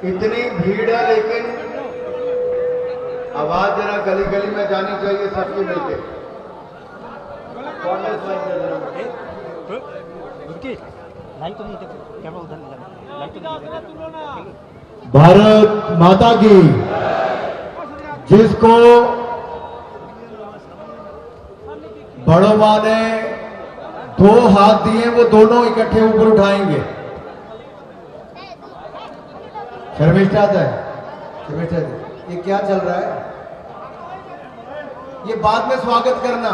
इतनी भीड़ है, लेकिन आवाज जरा गली गली में जानी चाहिए सबकी मिलके। भारत माता की, जिसको बड़ों मां ने 2 हाथ दिए वो दोनों इकट्ठे ऊपर उठाएंगे। शर्मिष्ठा है, शर्मिष्ठा जी, ये क्या चल रहा है? ये बाद में स्वागत करना।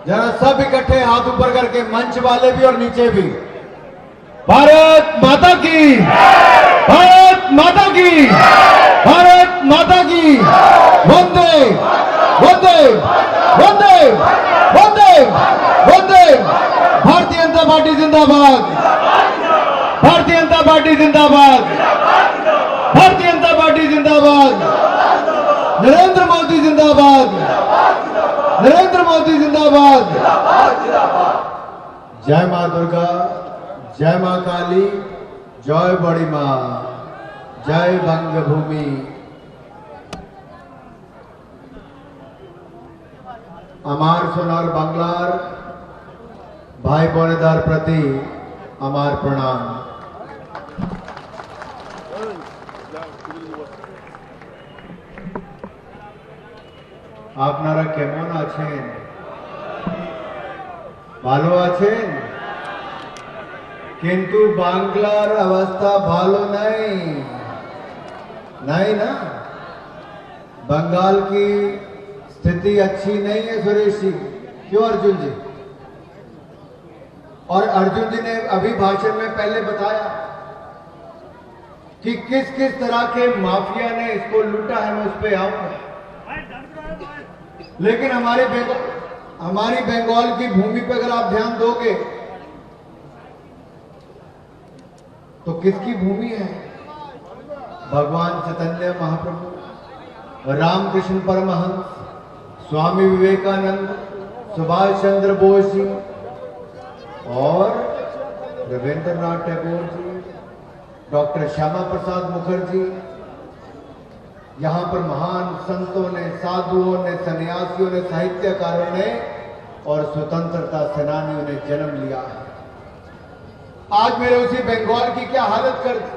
जरा सब इकट्ठे हाथ ऊपर करके, मंच वाले भी और नीचे भी। भारत माता की, भारत माता की, भारत माता की, वंदे वंदे वंदे वंदे वंदे। भारतीय जनता पार्टी जिंदाबाद, भारतीय जनता पार्टी जिंदाबाद, भारतीय जनता पार्टी जिंदाबाद, नरेंद्र मोदी जिंदाबाद, नरेंद्र मोदी जिंदाबाद। जय मां दुर्गा, जय मां काली, जय बड़ी मां, जय बंग भूमि। अमार सोनार बांग्लार भाई बोनेदार प्रति अमार प्रणाम। आपनारा केमन आছেন? ভালো আছেন? किंतु बांग्लार अवस्था भालो नहीं ना। बंगाल की स्थिति अच्छी नहीं है सुरेश जी। क्यों अर्जुन जी? और अर्जुन जी ने अभी भाषण में पहले बताया कि किस किस तरह के माफिया ने इसको लूटा है, मैं उस पर आऊंगा। लेकिन हमारी बंगाल की भूमि पर अगर आप ध्यान दोगे तो किसकी भूमि है? भगवान चैतन्य महाप्रभु, रामकृष्ण परमहंस, स्वामी विवेकानंद, सुभाष चंद्र बोस जी और रविंद्रनाथ टैगोर जी, डॉक्टर श्यामा प्रसाद मुखर्जी। यहां पर महान संतों ने, साधुओं ने, सन्यासियों ने, साहित्यकारों ने और स्वतंत्रता सेनानियों ने जन्म लिया है। आज मेरे उसी बंगाल की क्या हालत कर दी।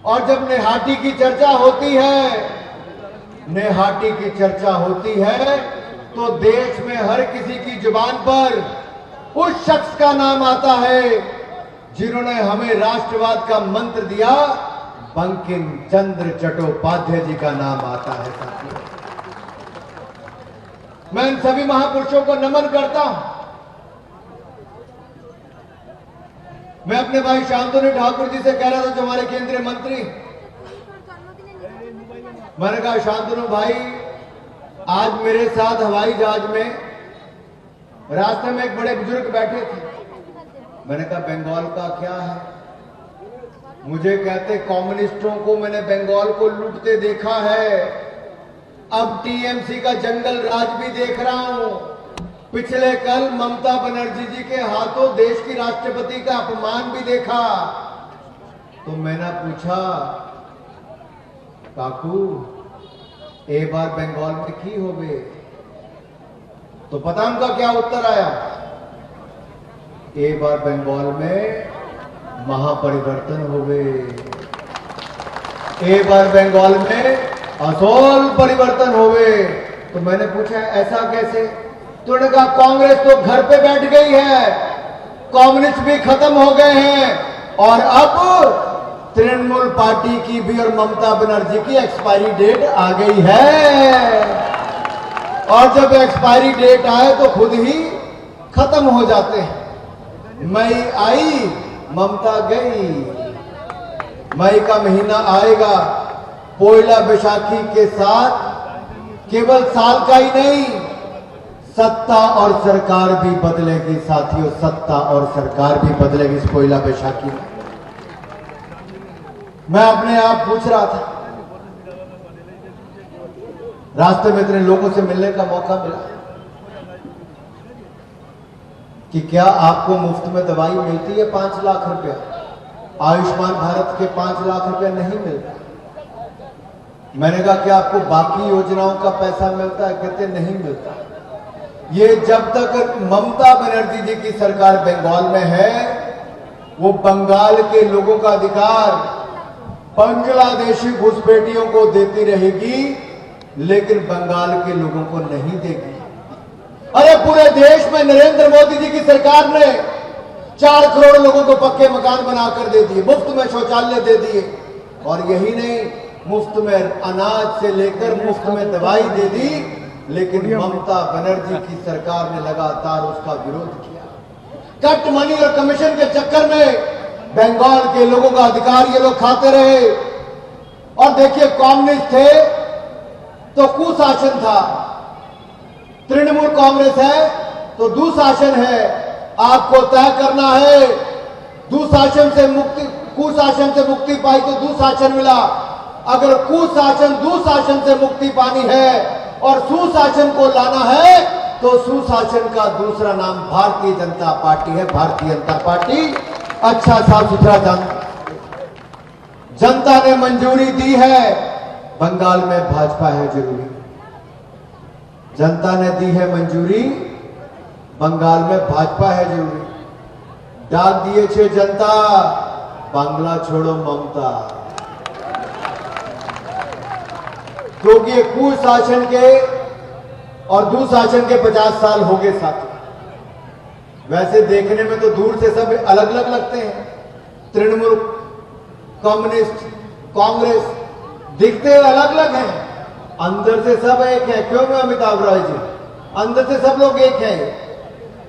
और जब नेहाटी की चर्चा होती है, नेहाटी की चर्चा होती है तो देश में हर किसी की जुबान पर उस शख्स का नाम आता है जिन्होंने हमें राष्ट्रवाद का मंत्र दिया। बंकिम चंद्र चट्टोपाध्याय जी का नाम आता है साथियों। मैं इन सभी महापुरुषों को नमन करता हूं। मैं अपने भाई शांतनु ठाकुर जी से कह रहा था, जो हमारे केंद्रीय मंत्री, मैंने कहा शांतनु भाई, आज मेरे साथ हवाई जहाज में रास्ते में एक बड़े बुजुर्ग बैठे थे। मैंने कहा बंगाल का क्या है? मुझे कहते कम्युनिस्टों को मैंने बंगाल को लूटते देखा है, अब टीएमसी का जंगल राज भी देख रहा हूं। पिछले कल ममता बनर्जी जी के हाथों देश की राष्ट्रपति का अपमान भी देखा। तो मैंने पूछा काकू एक बार बंगाल में की हो गए? तो पता उनका क्या उत्तर आया? एक बार बंगाल में महापरिवर्तन हो गए, एक बार बंगाल में असोल परिवर्तन हो गए। तो मैंने पूछा ऐसा कैसे? तो उन्होंने कहा कांग्रेस तो घर पे बैठ गई है, कम्युनिस्ट भी खत्म हो गए हैं और अब तृणमूल पार्टी की भी और ममता बनर्जी की एक्सपायरी डेट आ गई है। और जब एक्सपायरी डेट आए तो खुद ही खत्म हो जाते हैं। मई आई, ममता गई। मई का महीना आएगा, पोइला बैसाखी के साथ केवल साल का ही नहीं, सत्ता और सरकार भी बदलेगी साथियों। सत्ता और सरकार भी बदलेगी इस पोइला बैसाखी में। मैं अपने आप पूछ रहा था, रास्ते में इतने लोगों से मिलने का मौका मिला। कि क्या आपको मुफ्त में दवाई मिलती है 5 लाख रुपया? आयुष्मान भारत के 5 लाख रुपया नहीं मिलता। मैंने कहा कि आपको बाकी योजनाओं का पैसा मिलता है? कहते नहीं मिलता। ये जब तक ममता बनर्जी जी की सरकार बंगाल में है, वो बंगाल के लोगों का अधिकार बांग्लादेशी घुसपैठियों को देती रहेगी, लेकिन बंगाल के लोगों को नहीं देगी। अरे पूरे देश में नरेंद्र मोदी जी की सरकार ने 4 करोड़ लोगों को पक्के मकान बनाकर दे दिए, मुफ्त में शौचालय दे दिए, और यही नहीं, मुफ्त में अनाज से लेकर मुफ्त में दवाई दे दी। लेकिन ममता बनर्जी की सरकार ने लगातार उसका विरोध किया। कट मनी और कमीशन के चक्कर में बंगाल के लोगों का अधिकार ये लोग खाते रहे। और देखिए, कम्युनिस्ट थे तो कुशासन था, तृणमूल कांग्रेस है तो दुशासन है। आपको तय करना है, दुशासन से मुक्ति, कुशासन से मुक्ति पाई तो दुशासन मिला। अगर कुशासन दुशासन से मुक्ति पानी है और सुशासन को लाना है, तो सुशासन का दूसरा नाम भारतीय जनता पार्टी है। भारतीय जनता पार्टी अच्छा साफ सुथरा जनता ने मंजूरी दी है। बंगाल में भाजपा है जरूरी, जनता ने दी है मंजूरी, बंगाल में भाजपा है जरूरी। डाक दिए छे जनता, बांग्ला छोड़ो ममता। क्योंकि ये कुशासन के और दुशासन के 50 साल हो गए साथी। वैसे देखने में तो दूर से सब अलग अलग लगते हैं, तृणमूल, कम्युनिस्ट, कांग्रेस, दिखते हुए अलग अलग हैं, अंदर से सब एक है। क्यों में अमिताभ राय जी, अंदर से सब लोग एक हैं,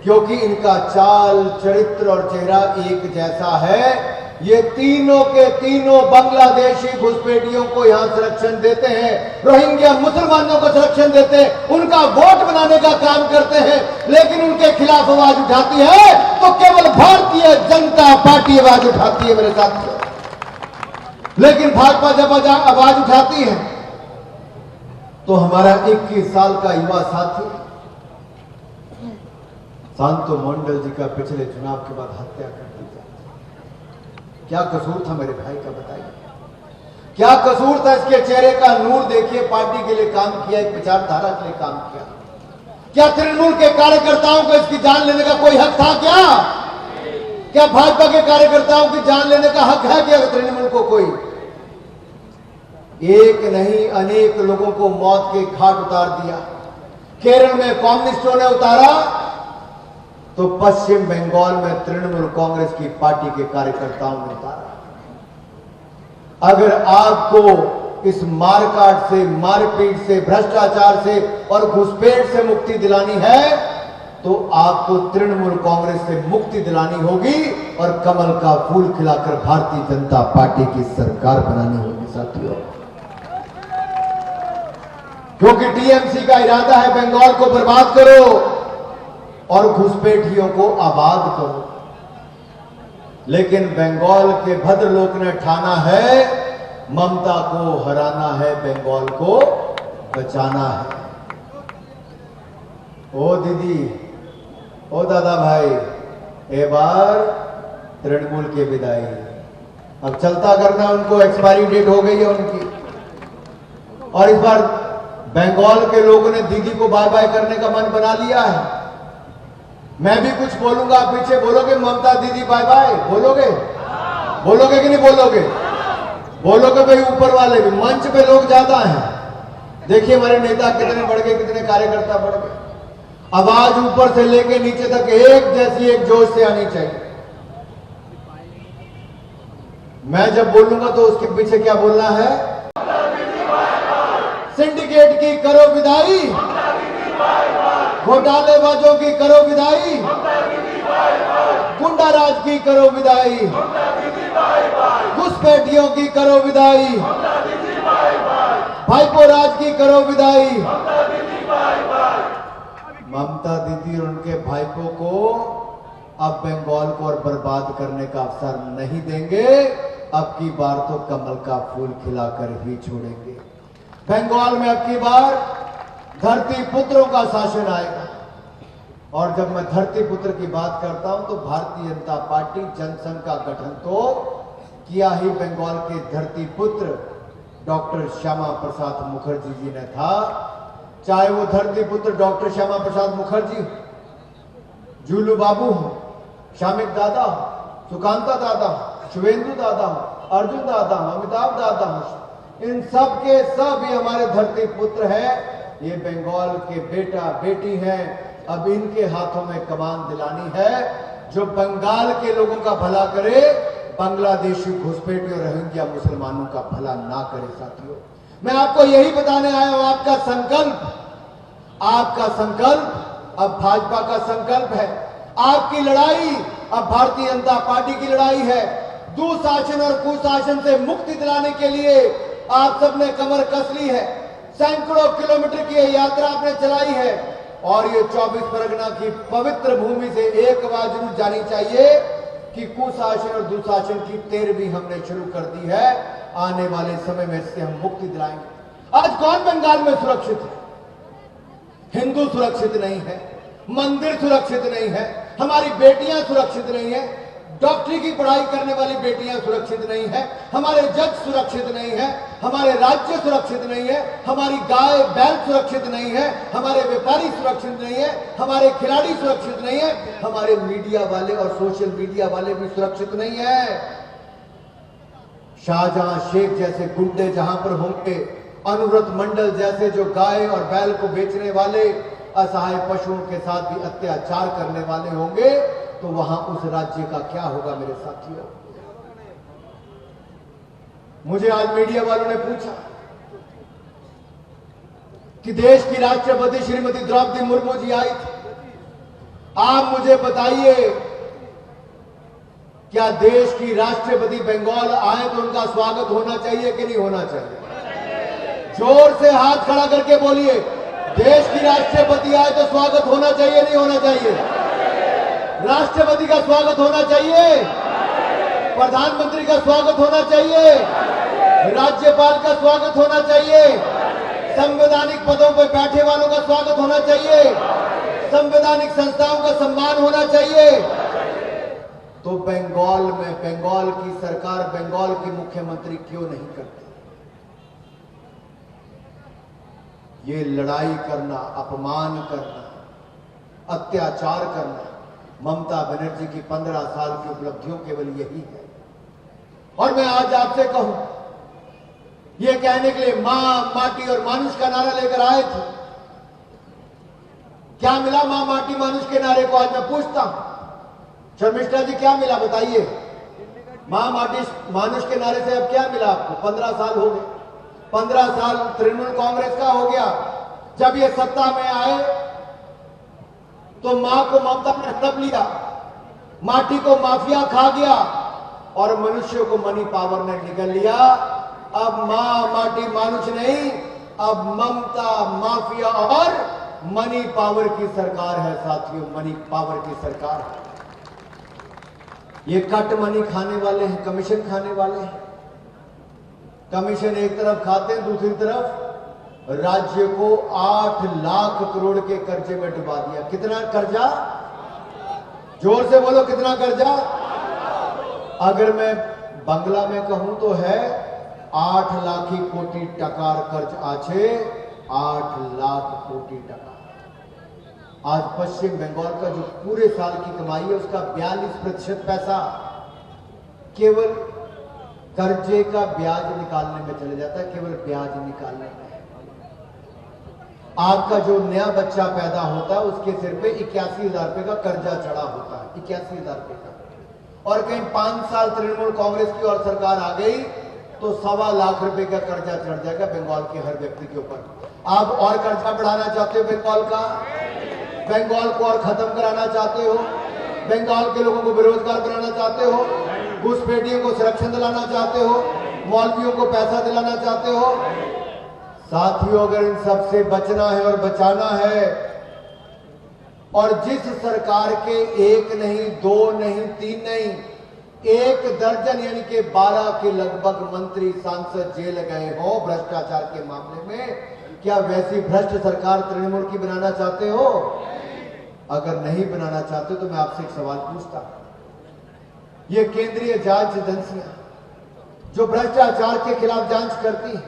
क्योंकि इनका चाल, चरित्र और चेहरा एक जैसा है। ये तीनों के तीनों बांग्लादेशी घुसपैठियों को यहां संरक्षण देते हैं, रोहिंग्या मुसलमानों को संरक्षण देते हैं, उनका वोट बनाने का काम करते हैं, लेकिन उनके खिलाफ आवाज उठाती है तो केवल भारतीय जनता पार्टी आवाज उठाती है मेरे साथियों। लेकिन भाजपा जब आवाज उठाती है तो हमारा 21 साल का युवा साथी शांतो मंडल जी का पिछले चुनाव के बाद हत्या कर दी जाती। क्या कसूर था मेरे भाई का, बताइए क्या कसूर था? इसके चेहरे का नूर देखिए, पार्टी के लिए काम किया, एक विचारधारा के लिए काम किया। क्या तृणमूल के कार्यकर्ताओं को इसकी जान लेने का कोई हक था क्या? क्या भाजपा के कार्यकर्ताओं की जान लेने का हक है क्या तृणमूल को? कोई एक नहीं, अनेक लोगों को मौत के घाट उतार दिया। केरल में कम्युनिस्टों ने उतारा, तो पश्चिम बंगाल में तृणमूल कांग्रेस की पार्टी के कार्यकर्ताओं ने उतारा। अगर आपको इस मारकाट से, मारपीट से, भ्रष्टाचार से और घुसपैठ से मुक्ति दिलानी है, तो आपको तृणमूल कांग्रेस से मुक्ति दिलानी होगी और कमल का फूल खिलाकर भारतीय जनता पार्टी की सरकार बनानी होगी साथियों। क्योंकि टीएमसी का इरादा है बंगाल को बर्बाद करो और घुसपैठियों को आबाद करो। लेकिन बंगाल के भद्रलोक ने ठाना है ममता को हराना है, बंगाल को बचाना है। ओ दीदी, ओ दादा भाई, ए बार तृणमूल के विदाई अब चलता करना, उनको एक्सपायरी डेट हो गई है उनकी। और इस बार बंगाल के लोगों ने दीदी को बाय बाय करने का मन बना लिया है। मैं भी कुछ बोलूंगा, पीछे बोलोगे ममता दीदी बाय बाय, बोलोगे? बोलोगे कि नहीं बोलोगे? बोलोगे भाई। ऊपर वाले भी, मंच पे लोग ज्यादा हैं। देखिए हमारे नेता कितने बढ़ गए, कितने कार्यकर्ता बढ़ गए। आवाज ऊपर से लेके नीचे तक एक जैसी, एक जोश से आनी चाहिए। मैं जब बोलूंगा तो उसके पीछे क्या बोलना है? सिंडिकेट की करो विदाई, घोटालेबाजों की करो विदाई, गुंडा राज की करो विदाई, घुसपैठियों की करो विदाई, भाईपो राज की करो विदाई। ममता दीदी और उनके भाईपो को अब बंगाल को और बर्बाद करने का अवसर नहीं देंगे। अब की बार तो कमल का फूल खिलाकर ही छोड़ेंगे। बंगाल में अब की बार धरती पुत्रों का शासन आएगा। और जब मैं धरती पुत्र की बात करता हूं तो भारतीय जनता पार्टी जनसंघ का गठन तो किया ही बंगाल के धरती पुत्र डॉक्टर श्यामा प्रसाद मुखर्जी जी ने था। चाहे वो धरती पुत्र डॉक्टर श्यामा प्रसाद मुखर्जी, जूलू बाबू हो, श्यामिक दादा हो, सुकांता दादा हो, शुभेंदु दादा हो, अर्जुन दादा हो, अमिताभ दादा हो, इन सब के सब ये हमारे धरती पुत्र हैं। ये बंगाल के बेटा बेटी हैं। अब इनके हाथों में कमान दिलानी है जो बंगाल के लोगों का भला करे, बांग्लादेशी घुसपैठियों रोहिंग्या मुसलमानों का भला ना करे। साथियों, मैं आपको यही बताने आया हूं, आपका संकल्प अब भाजपा का संकल्प है। आपकी लड़ाई अब भारतीय जनता पार्टी की लड़ाई है। दुशासन और कुशासन से मुक्ति दिलाने के लिए आप सबने कमर कस ली है। सैकड़ों किलोमीटर की यात्रा आपने चलाई है और ये 24 परगना की पवित्र भूमि से एक बात जरूर जानी चाहिए कि कुशासन और दुशासन की 13वीं हमने शुरू कर दी है। आने वाले समय में इससे हम मुक्ति दिलाएंगे। आज कौन बंगाल में सुरक्षित है? हिंदू सुरक्षित नहीं है, मंदिर सुरक्षित नहीं है, हमारी बेटियां सुरक्षित नहीं है, डॉक्टरी की पढ़ाई करने वाली बेटियां सुरक्षित नहीं है, हमारे जज सुरक्षित नहीं है, हमारे राज्य सुरक्षित नहीं है, हमारी गाय बैल सुरक्षित नहीं है, हमारे व्यापारी सुरक्षित नहीं है, हमारे खिलाड़ी सुरक्षित नहीं है, हमारे मीडिया वाले और सोशल मीडिया वाले भी सुरक्षित नहीं है। शाहजहां शेख जैसे गुंडे जहां पर होंगे, अनुव्रत मंडल जैसे जो गाय और बैल को बेचने वाले, असहाय पशुओं के साथ भी अत्याचार करने वाले होंगे, तो वहां उस राज्य का क्या होगा मेरे साथियों? मुझे आज मीडिया वालों ने पूछा कि देश की राष्ट्रपति श्रीमती द्रौपदी मुर्मू जी आई थी, आप मुझे बताइए क्या देश की राष्ट्रपति बंगाल आए तो उनका स्वागत होना चाहिए कि नहीं होना चाहिए? जोर से हाथ खड़ा करके बोलिए, देश की राष्ट्रपति आए तो स्वागत होना चाहिए नहीं होना चाहिए? राष्ट्रपति का स्वागत होना चाहिए, प्रधानमंत्री का स्वागत होना चाहिए, राज्यपाल का स्वागत होना चाहिए, संवैधानिक पदों पर बैठे वालों का स्वागत होना चाहिए, संवैधानिक संस्थाओं का सम्मान होना चाहिए। तो बंगाल में बंगाल की सरकार, बंगाल की मुख्यमंत्री क्यों नहीं करते? ये लड़ाई करना, अपमान करना, अत्याचार करना ममता बनर्जी की 15 साल की उपलब्धियों केवल यही है। और मैं आज आपसे कहूं, ये कहने के लिए मां, माटी और मानुष का नारा लेकर आए थे। क्या मिला मां, माटी, मानुष के नारे को? आज मैं पूछता हूं, शर्मिष्ठा जी क्या मिला बताइए? मां, माटी, मानुष के नारे से अब क्या मिला आपको? 15 साल हो गए, 15 साल तृणमूल कांग्रेस का हो गया। जब ये सत्ता में आए तो मां को ममता ने हड़प लिया, माटी को माफिया खा गया और मनुष्य को मनी पावर ने निगल लिया। अब मां, माटी, मानुष नहीं, अब ममता, माफिया और मनी पावर की सरकार है। साथियों, मनी पावर की सरकार है। ये कट मनी खाने वाले हैं, कमीशन खाने वाले हैं। कमीशन एक तरफ खाते हैं, दूसरी तरफ राज्य को 8 लाख करोड़ के कर्जे में डुबा दिया। कितना कर्जा? जोर से बोलो, कितना कर्जा? अगर मैं बांग्ला में कहूं तो है 8 लाख कोटी टकार कर्ज आछे, 8 लाख कोटी टका। आज पश्चिम बंगाल का जो पूरे साल की कमाई है उसका 42% पैसा केवल कर्जे का ब्याज निकालने में चले जाता है, केवल ब्याज निकालने में। आपका जो नया बच्चा पैदा होता है उसके सिर पे 81,000 रुपए का कर्जा चढ़ा होता है, 81,000 रुपए का। और कहीं 5 साल तृणमूल कांग्रेस की और सरकार आ गई तो 1.25 लाख रुपए का कर्जा चढ़ जाएगा बंगाल के हर व्यक्ति के ऊपर। आप और कर्जा बढ़ाना चाहते हो बंगाल का? बंगाल को और खत्म कराना चाहते हो? बंगाल के लोगों को बेरोजगार बनाना चाहते हो? घुसपैठियों को संरक्षण दिलाना चाहते हो? मौलवियों को पैसा दिलाना चाहते हो? साथियों, अगर इन सबसे बचना है और बचाना है, और जिस सरकार के 1 नहीं, 2 नहीं, 3 नहीं, 1 दर्जन यानी कि 12 के लगभग मंत्री सांसद जेल गए हो भ्रष्टाचार के मामले में, क्या वैसी भ्रष्ट सरकार तृणमूल की बनाना चाहते हो? अगर नहीं बनाना चाहते तो मैं आपसे एक सवाल पूछता हूं। ये केंद्रीय जांच एजेंसियां जो भ्रष्टाचार के खिलाफ जांच करती हैं,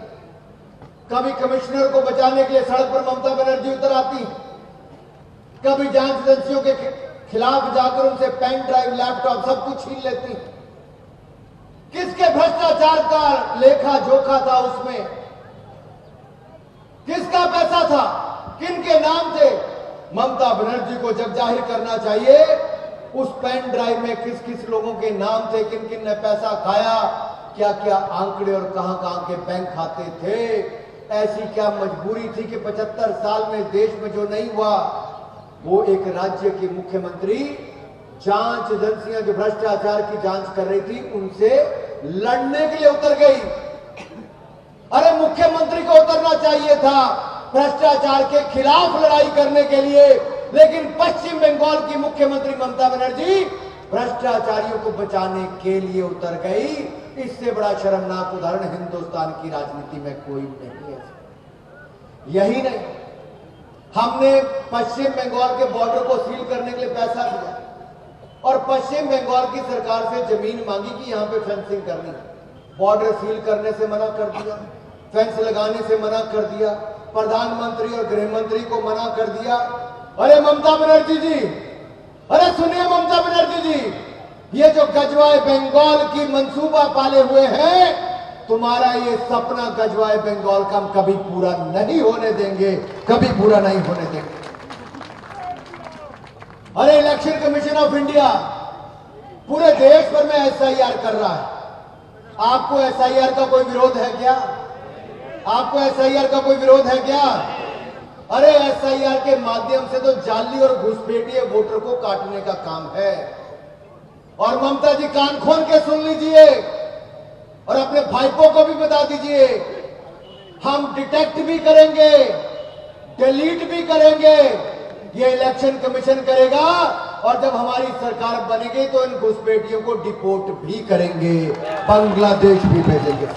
कभी कमिश्नर को बचाने के लिए सड़क पर ममता बनर्जी उतर आती, कभी जांच एजेंसियों के खिलाफ जाकर उनसे पेन ड्राइव, लैपटॉप सब कुछ छीन लेती। किसके भ्रष्टाचार का लेखा जोखा था उसमें? किसका पैसा था? किन के नाम थे? ममता बनर्जी को जब जाहिर करना चाहिए उस पेन ड्राइव में किस किस लोगों के नाम थे, किन किन ने पैसा खाया, क्या क्या आंकड़े और कहां कहां के बैंक खाते थे। ऐसी क्या मजबूरी थी कि 75 साल में देश में जो नहीं हुआ, वो एक राज्य की मुख्यमंत्री जांच एजेंसियां जो भ्रष्टाचार की जांच कर रही थी उनसे लड़ने के लिए उतर गई। अरे मुख्यमंत्री को उतरना चाहिए था भ्रष्टाचार के खिलाफ लड़ाई करने के लिए, लेकिन पश्चिम बंगाल की मुख्यमंत्री ममता बनर्जी भ्रष्टाचारियों को बचाने के लिए उतर गई। इससे बड़ा शर्मनाक उदाहरण हिंदुस्तान की राजनीति में कोई नहीं है। यही नहीं, हमने पश्चिम बंगाल के बॉर्डर को सील करने के लिए पैसा दिया और पश्चिम बंगाल की सरकार से जमीन मांगी कि यहां पे फेंसिंग करनी है। बॉर्डर सील करने से मना कर दिया, फेंस लगाने से मना कर दिया, प्रधानमंत्री और गृह मंत्री को मना कर दिया। अरे ममता बनर्जी जी, अरे सुनिए ममता बनर्जी जी, ये जो गजवाए बंगाल की मंसूबा पाले हुए हैं, तुम्हारा ये सपना गजवाए बंगाल का हम कभी पूरा नहीं होने देंगे, कभी पूरा नहीं होने देंगे। अरे इलेक्शन कमीशन ऑफ इंडिया पूरे देश भर में एसआईआर कर रहा है। आपको एसआईआर का कोई विरोध है क्या? आपको एसआईआर का कोई विरोध है क्या? अरे एसआईआर के माध्यम से तो जाली और घुसपैठिए वोटर को काटने का काम है। और ममता जी कान खोल के सुन लीजिए और अपने भाइपों को भी बता दीजिए, हम डिटेक्ट भी करेंगे, डिलीट भी करेंगे, ये इलेक्शन कमीशन करेगा। और जब हमारी सरकार बनेगी तो इन घुसपैठियों को डिपोर्ट भी करेंगे, बांग्लादेश भी भेजेंगे।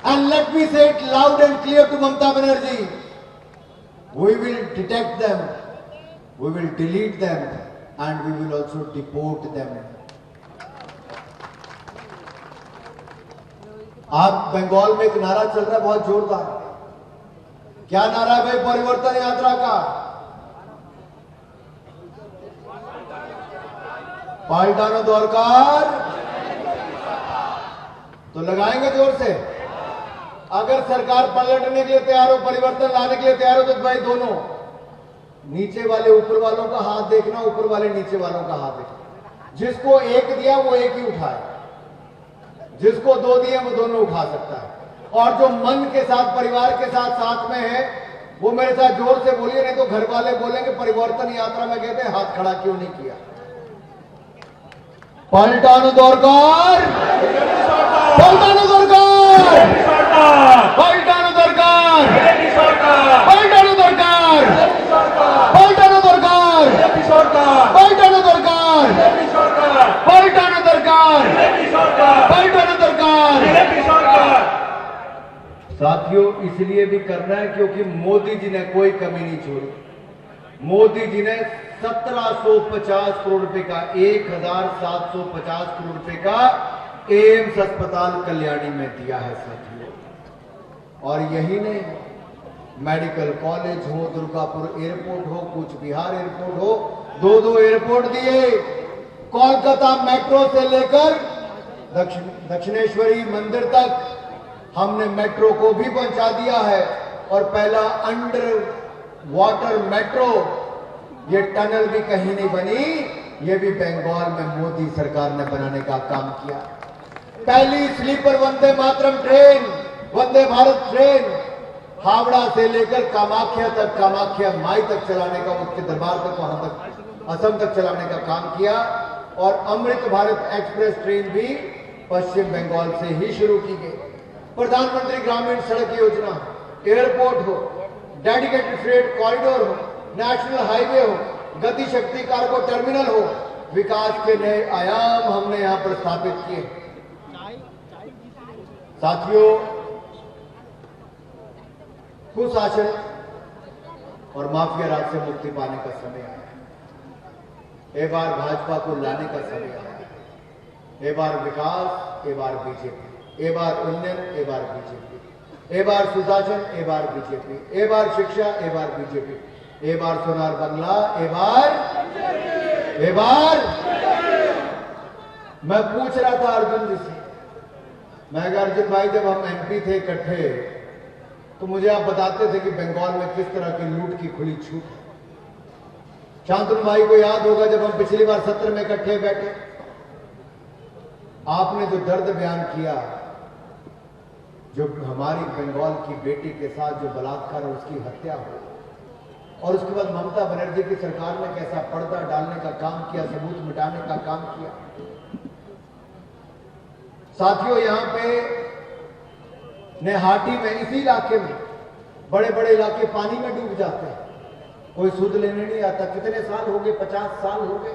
And let me say it loud and clear to Mamata Banerjee, we will detect them, we will delete them and we will also deport them. आप बंगाल में एक नारा चल रहा है बहुत जोरदार। क्या नारा है भाई परिवर्तन यात्रा का? पाल्टानो दरकार, तो लगाएंगे जोर से। अगर सरकार पलटने के लिए तैयार हो, परिवर्तन लाने के लिए तैयार हो, तो भाई दोनों नीचे वाले ऊपर वालों का हाथ देखना, ऊपर वाले नीचे वालों का हाथ देखना। जिसको एक दिया वो एक ही उठाए, जिसको दो दिए वो दोनों उठा सकता है। और जो मन के साथ, परिवार के साथ साथ में है, वो मेरे साथ जोर से बोलिए, नहीं तो घर वाले बोलेंगे परिवर्तन यात्रा में कहते हैं हाथ खड़ा क्यों नहीं किया। पलटानो दरकार, पलटानो दरकार, पलटानो दरकार, पलटानो दरकार, पलटानो दरकार, पलटानो दरकार, पलटानो दरकार, पलटानो दरकार। साथियों इसलिए भी करना है क्योंकि मोदी जी ने कोई कमी नहीं छोड़ी। मोदी जी ने 1750 करोड़ रुपए का, 1750 करोड़ रुपए का एम्स अस्पताल कल्याणी में दिया है साथियों। और यही नहीं, मेडिकल कॉलेज हो, दुर्गापुर एयरपोर्ट हो, कूच बिहार एयरपोर्ट हो, दो एयरपोर्ट दिए। कोलकाता मेट्रो से लेकर दक्षिणेश्वरी मंदिर तक हमने मेट्रो को भी पहुंचा दिया है। और पहला अंडर वाटर मेट्रो, ये टनल भी कहीं नहीं बनी, ये भी बंगाल में मोदी सरकार ने बनाने का काम किया। पहली sleeper Vande Mataram train, Vande Bharat train Howrah से लेकर कामाख्या तक, कामाख्या माई तक चलाने का, उसके दरबार तक, वहां तक असम तक चलाने का काम किया। और अमृत भारत एक्सप्रेस ट्रेन भी पश्चिम बंगाल से ही शुरू की गई। प्रधानमंत्री ग्रामीण सड़क योजना, एयरपोर्ट हो, डेडिकेटेड फ्रेट कॉरिडोर हो, नेशनल हाईवे हो, गति शक्ति कार्गो टर्मिनल हो, विकास के नए आयाम हमने यहां पर स्थापित किए। साथियों कुशासन, और माफिया राज से मुक्ति पाने का समय आया। ए बार भाजपा को लाने का समय आया। ए बार विकास, ए बार बीजेपी, ए बार उन्नयन, ए बार बीजेपी, ए बार सुशासन, ए बार बीजेपी, ए बार शिक्षा, ए बार बीजेपी, ए बार सोनार बंगला, ए बार। मैं पूछ रहा था अर्जुन जी से, मैं कहा अर्जुन भाई जब हम एमपी थे इकट्ठे तो मुझे आप बताते थे कि बंगाल में किस तरह की लूट की खुली छूट है। शांतनु भाई को याद होगा जब हम पिछली बार सत्र में इकट्ठे बैठे, आपने जो दर्द बयान किया, जो हमारी बंगाल की बेटी के साथ जो बलात्कार उसकी हत्या हुई, और उसके बाद ममता बनर्जी की सरकार ने कैसा पर्दा डालने का काम किया, सबूत मिटाने का काम किया। साथियों, यहां पे नेहाटी में, इसी इलाके में बड़े बड़े इलाके पानी में डूब जाते हैं, कोई सुध लेने नहीं आता। कितने साल हो गए? 50 साल हो गए।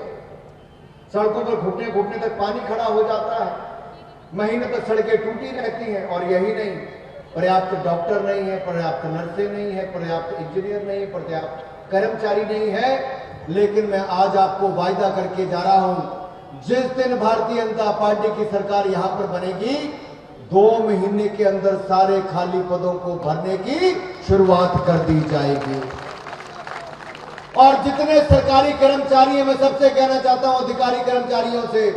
सड़कों पर घुटने घुटने तक पानी खड़ा हो जाता है, महीने तक सड़कें टूटी रहती हैं। और यही नहीं, पर्याप्त डॉक्टर नहीं है, पर्याप्त नर्सें नहीं है, पर्याप्त इंजीनियर नहीं है, पर्याप्त कर्मचारी नहीं है। लेकिन मैं आज आपको वायदा करके जा रहा हूं, जिस दिन भारतीय जनता पार्टी की सरकार यहां पर बनेगी, 2 महीने के अंदर सारे खाली पदों को भरने की शुरुआत कर दी जाएगी। और जितने सरकारी कर्मचारी हैं, मैं सबसे कहना चाहता हूं, अधिकारी कर्मचारियों से,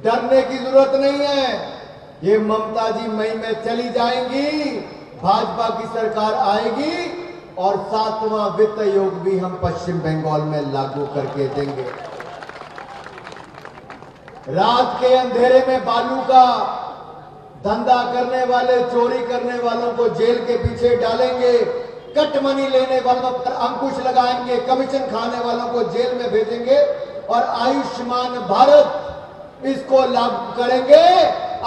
डरने की जरूरत नहीं है। ये ममता जी मई में चली जाएंगी, भाजपा की सरकार आएगी और 7वां वित्त आयोग भी हम पश्चिम बंगाल में लागू करके देंगे। रात के अंधेरे में बालू का धंधा करने वाले, चोरी करने वालों को जेल के पीछे डालेंगे, कट मनी लेने वालों पर अंकुश लगाएंगे, कमीशन खाने वालों को जेल में भेजेंगे और आयुष्मान भारत इसको लागू करेंगे।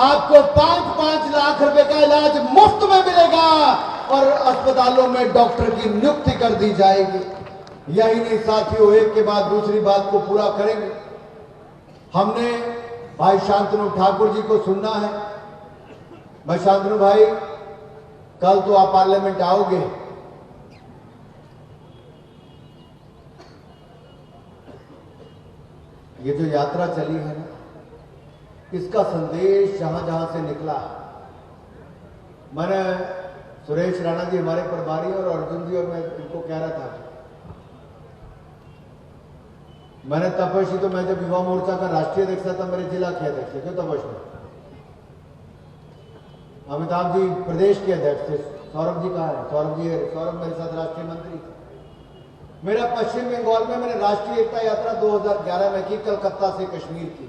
आपको 5-5 लाख रुपए का इलाज मुफ्त में मिलेगा और अस्पतालों में डॉक्टर की नियुक्ति कर दी जाएगी। यही नहीं साथियों, एक के बाद दूसरी बात को पूरा करेंगे। हमने भाई शांतनु ठाकुर जी को सुनना है। भाई शांतनु भाई, कल तो आप पार्लियामेंट आओगे, ये जो यात्रा चली है ना, इसका संदेश जहां जहां से निकला, मैंने सुरेश राणा जी हमारे प्रभारी और अर्जुन जी और मैं इनको कह रहा था, मैंने तपस्वी तो मैं जब युवा मोर्चा का राष्ट्रीय अध्यक्ष था, मेरे जिला के अध्यक्ष थे। क्यों तपस्वी? अमिताभ जी प्रदेश के अध्यक्ष थे। सौरभ जी कहाँ है? सौरभ मेरे साथ राष्ट्रीय मंत्री थे। मेरा पश्चिम बंगाल में मैंने राष्ट्रीय एकता यात्रा 2011 में की, कलकत्ता से कश्मीर की,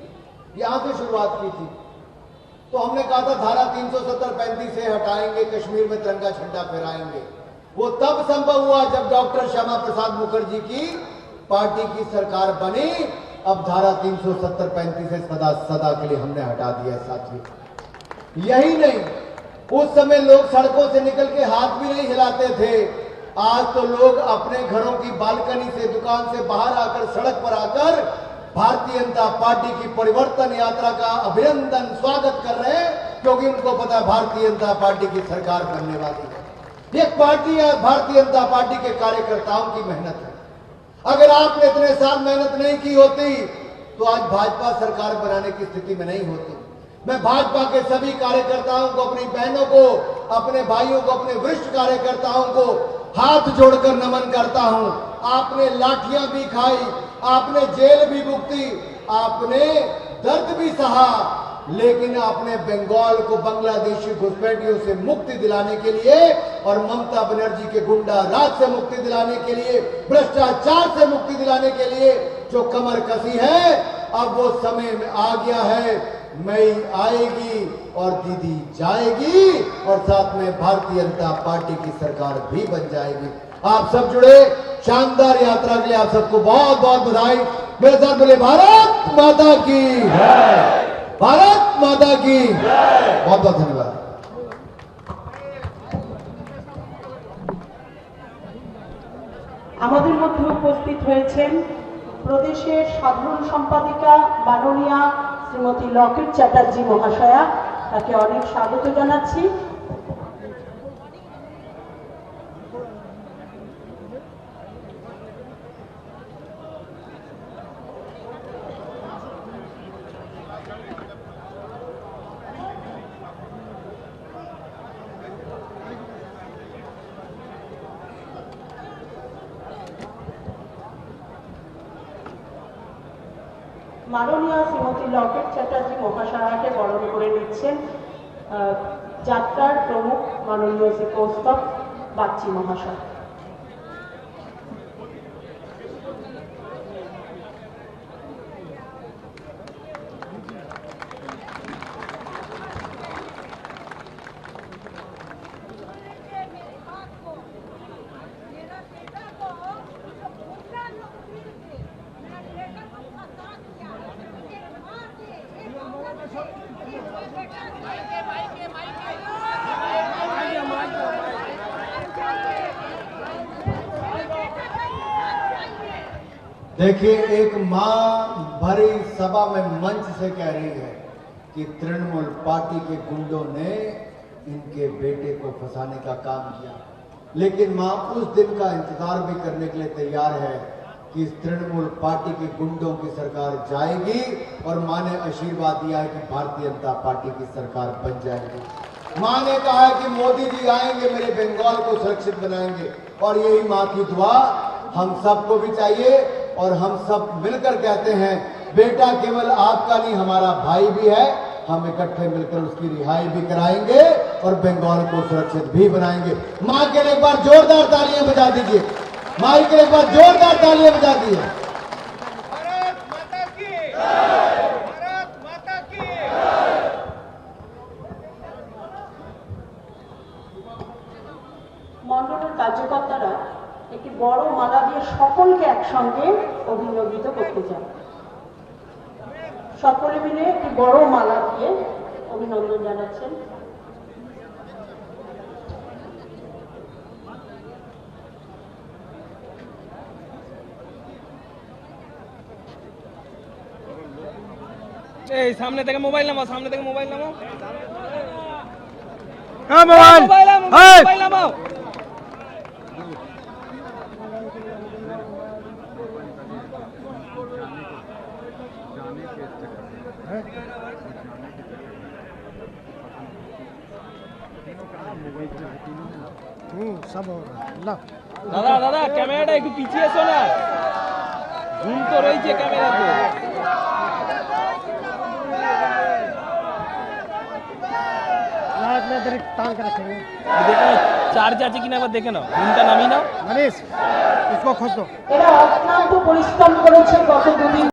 यहां से शुरुआत की थी। तो हमने कहा था धारा 370-35 से हटाएंगे, कश्मीर में तिरंगा झंडा फहराएंगे। वो तब संभव हुआ जब डॉक्टर श्यामा प्रसाद मुखर्जी की पार्टी की सरकार बनी। अब धारा 370-35 से सदा के लिए हमने हटा दिया साथियों। यही नहीं, उस समय लोग सड़कों से निकल के हाथ भी नहीं हिलाते थे। आज तो लोग अपने घरों की बालकनी से, दुकान से बाहर आकर, सड़क पर आकर भारतीय जनता पार्टी की परिवर्तन यात्रा का अभिनंदन स्वागत कर रहे हैं, क्योंकि उनको पता है भारतीय जनता पार्टी की सरकार बनने वाली है। ये पार्टी है भारतीय जनता पार्टी के कार्यकर्ताओं की मेहनत है। अगर आपने इतने साल मेहनत नहीं की होती तो आज भाजपा सरकार बनाने की स्थिति में नहीं होती। मैं भाजपा के सभी कार्यकर्ताओं को, अपनी बहनों को, अपने भाइयों को, अपने वरिष्ठ कार्यकर्ताओं को हाथ जोड़कर नमन करता हूं। आपने लाठियां भी खाई, आपने जेल भी भुगती, आपने दर्द भी सहा, लेकिन आपने बंगाल को बांग्लादेशी घुसपैठियों से मुक्ति दिलाने के लिए और ममता बनर्जी के गुंडा राज से मुक्ति दिलाने के लिए, भ्रष्टाचार से मुक्ति दिलाने के लिए जो कमर कसी है, अब वो समय में आ गया है। मई आएगी और दीदी जाएगी और साथ में भारतीय जनता पार्टी की सरकार भी बन जाएगी। आप सब जुड़े शानदार यात्रा के लिए आप सबको बहुत बहुत बधाई। मेरे साथ बोले भारत माता की जय, भारत माता की जय। बहुत बहुत धन्यवाद। আমাদের মধ্যে উপস্থিত হয়েছেন প্রদেশের সাধারণ সম্পাদিকা মাননীয়া শ্রীমতী লকেট চ্যাটার্জি মহাশয়া, তাকে অনেক স্বাগত জানাচ্ছি। মাননীয় শ্রীমতী লকেট চ্যাটার্জি মহাশয়াকে বরণ করে নিচ্ছেন যাত্রার প্রমুখ মাননীয় শ্রী কৌস্তব বাগচি মহাশয়। देखिए, एक मां भरी सभा में मंच से कह रही है कि तृणमूल पार्टी के गुंडों ने इनके बेटे को फंसाने का काम किया, लेकिन मां उस दिन का इंतजार भी करने के लिए तैयार है कि इस तृणमूल पार्टी के गुंडों की सरकार जाएगी और मां ने आशीर्वाद दिया है कि भारतीय जनता पार्टी की सरकार बन जाएगी। मां ने कहा है कि मोदी जी आएंगे, मेरे बंगाल को सुरक्षित बनाएंगे, और यही मां की दुआ हम सबको भी चाहिए। और हम सब मिलकर कहते हैं, बेटा केवल आपका नहीं, हमारा भाई भी है, हम इकट्ठे मिलकर उसकी रिहाई भी कराएंगे और बंगाल को सुरक्षित भी बनाएंगे। मां के लिए एक बार जोरदार तालियां बजा दीजिए, मां के लिए एक बार जोरदार तालियां बजा दीजिए। भारत माता की जय, भारत माता की जय। মণ্ডলের কার্যকর্তারা একটি বড় মালা দিয়ে সকলকে একসঙ্গে অভিনন্দিত করতে চান। সকলে মিলে একটি বড় মালা দিয়ে অভিনন্দন জানাচ্ছেন। এই সামনে থেকে মোবাইল নামাও, সামনে থেকে মোবাইল নামাও। হ্যাঁ, মোবাইল মোবাইল নামাও। सब हो रहा দাদা দাদা ক্যামেরাটা একটু পিছিয়ে এসো না, জুম তো রয়েছে ক্যামেরাতে। टांग के रखेंगे। দেখো চার্জ আছে কিনা একবার দেখে নাও, জুমটা নামিয়ে নাও। मनीष, इसको खोज दो। এরা অক্লান্ত পরিশ্রম করেছে গত